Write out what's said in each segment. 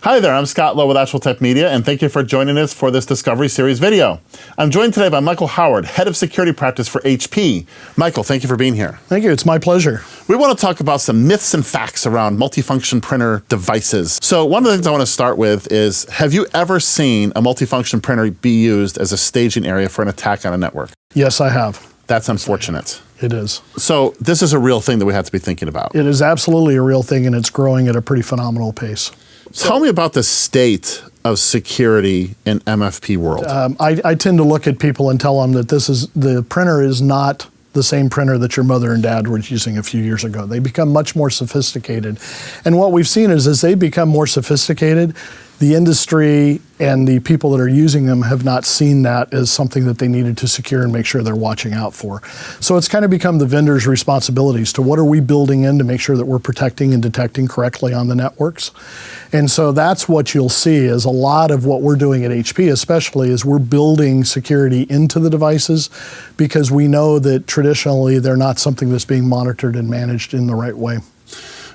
Hi there, I'm Scott Lowe with Actual Tech Media, and thank you for joining us for this Discovery Series video. I'm joined today by Michael Howard, Head of Security Practice for HP. Michael, thank you for being here. Thank you, it's my pleasure. We want to talk about some myths and facts around multifunction printer devices. So one of the things I want to start with is, have you ever seen a multifunction printer be used as a staging area for an attack on a network? Yes, I have. That's unfortunate. It is. So this is a real thing that we have to be thinking about. It is absolutely a real thing, and it's growing at a pretty phenomenal pace. Tell me about the state of security in MFP world. I tend to look at people and tell them that the printer is not the same printer that your mother and dad were using a few years ago. They become much more sophisticated. And what we've seen is as they become more sophisticated, the industry and the people that are using them have not seen that as something that they needed to secure and make sure they're watching out for. So it's kind of become the vendor's responsibilities to what are we building in to make sure that we're protecting and detecting correctly on the networks. And so that's what you'll see is a lot of what we're doing at HP especially is we're building security into the devices because we know that traditionally they're not something that's being monitored and managed in the right way.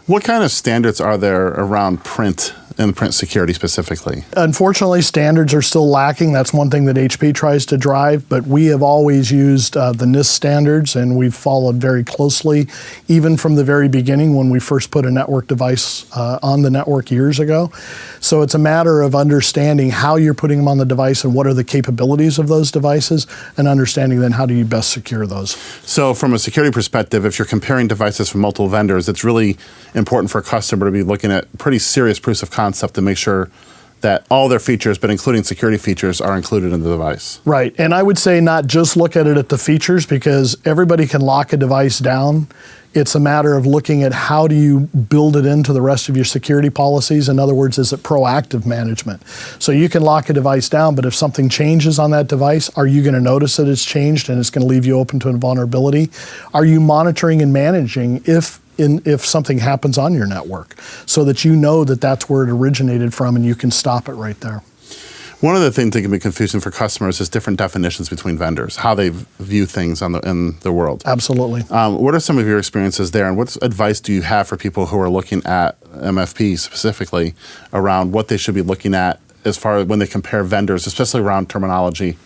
What kind of standards are there around print and print security specifically? Unfortunately, standards are still lacking. That's one thing that HP tries to drive, but we have always used the NIST standards, and we've followed very closely, even from the very beginning when we first put a network device on the network years ago. So it's a matter of understanding how you're putting them on the device and what are the capabilities of those devices, and understanding then how do you best secure those. So from a security perspective, if you're comparing devices from multiple vendors, it's really important for a customer to be looking at pretty serious proofs of concept to make sure that all their features, but including security features, are included in the device. Right, and I would say not just look at it at the features because everybody can lock a device down. It's a matter of looking at how do you build it into the rest of your security policies. In other words, is it proactive management? So you can lock a device down, but if something changes on that device, are you going to notice that it's changed and it's going to leave you open to a vulnerability? Are you monitoring and managing if something happens on your network so that you know that that's where it originated from and you can stop it right there? One of the things that can be confusing for customers is different definitions between vendors, how they view things in the world. Absolutely. What are some of your experiences there, and what advice do you have for people who are looking at MFP specifically around what they should be looking at as far as when they compare vendors, especially around terminology?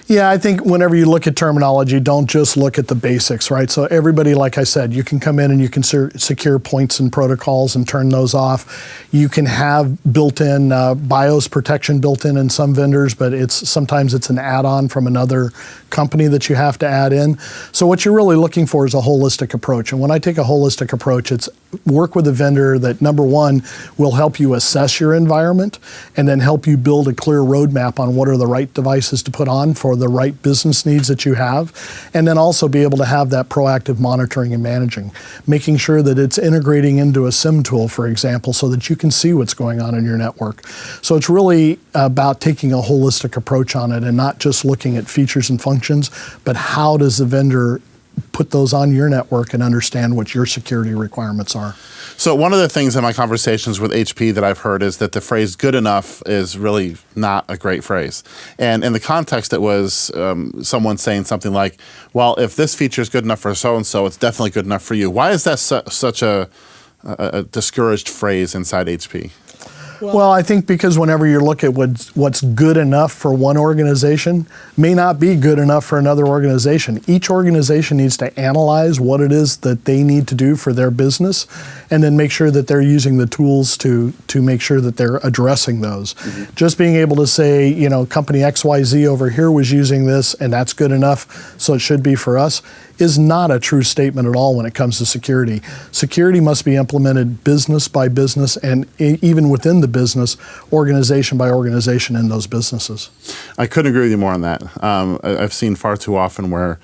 Yeah, I think whenever you look at terminology, don't just look at the basics, right? So everybody, like I said, you can come in and you can secure points and protocols and turn those off. You can have built-in BIOS protection built in some vendors, but sometimes it's an add-on from another company that you have to add in. So what you're really looking for is a holistic approach. And when I take a holistic approach, it's work with a vendor that, number one, will help you assess your environment and then help you build a clear roadmap on what are the right devices to put on for the right business needs that you have, and then also be able to have that proactive monitoring and managing, making sure that it's integrating into a SIM tool, for example, so that you can see what's going on in your network. So it's really about taking a holistic approach on it and not just looking at features and functions, but how does the vendor put those on your network and understand what your security requirements are. So one of the things in my conversations with HP that I've heard is that the phrase good enough is really not a great phrase. And in the context it was someone saying something like, well, if this feature is good enough for so-and-so, it's definitely good enough for you. Why is that such a discouraged phrase inside HP? Well, I think because whenever you look at what's good enough for one organization may not be good enough for another organization. Each organization needs to analyze what it is that they need to do for their business and then make sure that they're using the tools to make sure that they're addressing those. Mm-hmm. Just being able to say, you know, company XYZ over here was using this and that's good enough, so it should be for us, is not a true statement at all when it comes to security. Security must be implemented business by business and even within the business, organization by organization in those businesses. I couldn't agree with you more on that. I've seen far too often where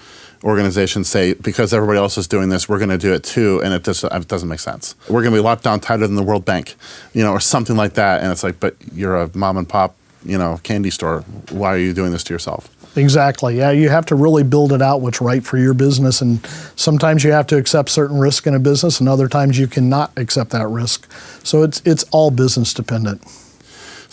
organizations say, because everybody else is doing this, we're going to do it too, and it doesn't make sense. We're going to be locked down tighter than the World Bank, you know, or something like that, and it's like, but you're a mom and pop, you know, candy store. Why are you doing this to yourself? Exactly. Yeah, you have to really build it out what's right for your business, and sometimes you have to accept certain risk in a business, and other times you cannot accept that risk. So it's all business dependent.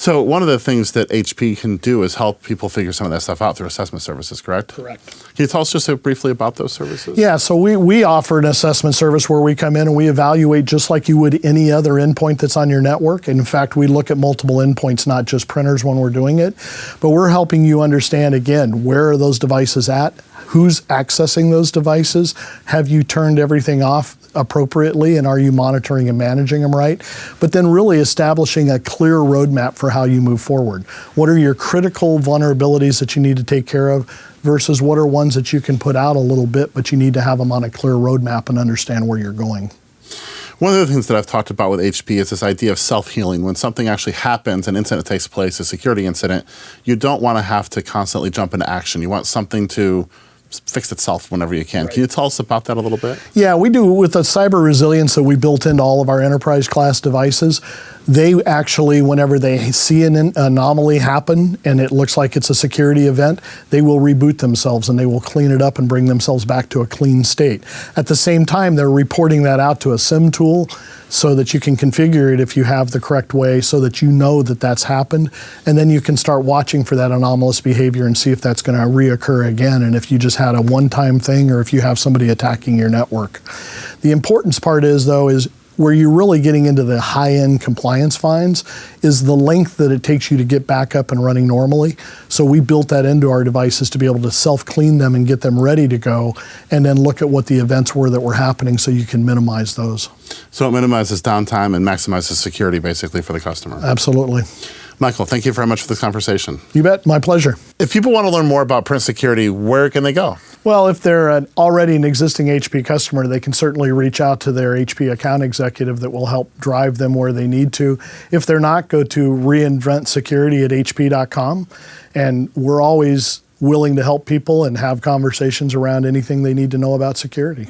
So one of the things that HP can do is help people figure some of that stuff out through assessment services, correct? Correct. Can you tell us just briefly about those services? Yeah, so we offer an assessment service where we come in and we evaluate just like you would any other endpoint that's on your network. And in fact, we look at multiple endpoints, not just printers when we're doing it. But we're helping you understand, again, where are those devices at? Who's accessing those devices? Have you turned everything off appropriately, and are you monitoring and managing them right? But then really establishing a clear roadmap for how you move forward. What are your critical vulnerabilities that you need to take care of versus what are ones that you can put out a little bit, but you need to have them on a clear roadmap and understand where you're going. One of the things that I've talked about with HP is this idea of self-healing. When something actually happens, an incident takes place, a security incident, you don't want to have to constantly jump into action. You want something to fix itself whenever you can. Right. Can you tell us about that a little bit? Yeah, we do. With the cyber resilience that we built into all of our enterprise class devices, they actually, whenever they see an anomaly happen and it looks like it's a security event, they will reboot themselves and they will clean it up and bring themselves back to a clean state. At the same time, they're reporting that out to a SIM tool so that you can configure it if you have the correct way so that you know that that's happened. And then you can start watching for that anomalous behavior and see if that's going to reoccur again, and if you just had a one-time thing or if you have somebody attacking your network. The importance part is, though, is where you're really getting into the high-end compliance fines is the length that it takes you to get back up and running normally. So we built that into our devices to be able to self-clean them and get them ready to go, and then look at what the events were that were happening so you can minimize those. So it minimizes downtime and maximizes security basically for the customer. Absolutely. Michael, thank you very much for this conversation. You bet. My pleasure. If people want to learn more about print security, where can they go? Well, if they're already an existing HP customer, they can certainly reach out to their HP account executive that will help drive them where they need to. If they're not, go to reinventsecurity@hp.com, and we're always willing to help people and have conversations around anything they need to know about security.